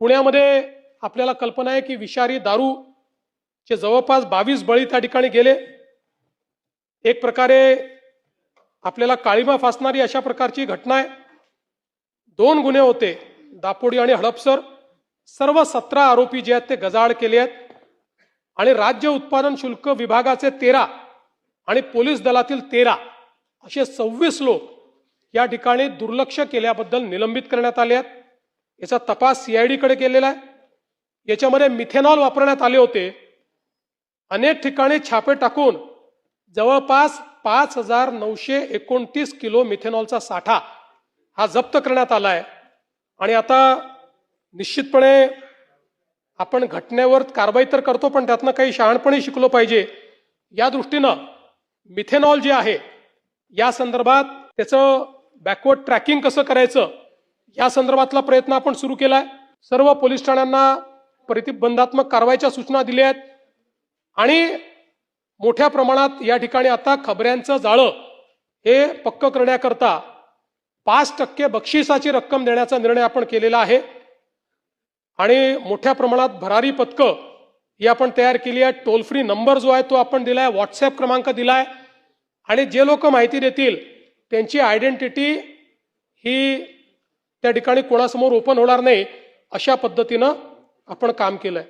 पुण्यामध्ये आपल्याला कल्पना आहे की विषारी दारूचे जवळपास 22 बळी त्या ठिकाणी गेले। एक प्रकारे आपल्याला काळीमा फासणारी अशा प्रकारची घटना आहे। 2 गुन्हे होते, दापोडी आणि हडपसर। सर्व 17 आरोपी जे आहेत ते गजाआड केले आहेत आणि राज्य उत्पादन शुल्क विभागाचे 13 आणि पोलीस दलातील 13 असे 26 लोक या ठिकाणी दुर्लक्ष केल्याबद्दल निलंबित करण्यात आले आहेत। याचा तपास सीआयडी कडे केलेला आहे। याच्यामध्ये मिथेनॉल वापरण्यात आले होते। अनेक ठिकाणी छापे टाकून जवळपास 5929 किलो मिथेनॉलचा साठा हा जप्त करण्यात आला आहे। आणि आता निश्चितपणे आपण घटनेवर कारवाई तर करतो, पण त्यातनं काही शहाणपणी शिकलो पाहिजे। या दृष्टीनं मिथेनॉल जे आहे या संदर्भात त्याचं बॅकवर्ड ट्रॅकिंग कसं करायचं या संदर्भातला प्रयत्न आपण सुरू केलाय। सर्व पोलीस ठाण्यांना प्रतिबंधात्मक कारवाईच्या सूचना दिल्या आहेत आणि मोठ्या प्रमाणात या ठिकाणी आता खबऱ्यांचं जाळं हे पक्क करण्याकरता 5% बक्षिसाची रक्कम देण्याचा निर्णय आपण केलेला आहे आणि मोठ्या प्रमाणात भरारी पथकं ही आपण तयार केली आहे। टोल फ्री नंबर जो आहे तो आपण दिलाय, व्हॉट्सअप क्रमांक दिलाय आणि जे लोक माहिती देतील त्यांची आयडेंटिटी ही त्या ठिकाणी कोणासमोर ओपन होणार नाही अशा पद्धतीनं आपण काम केलंय।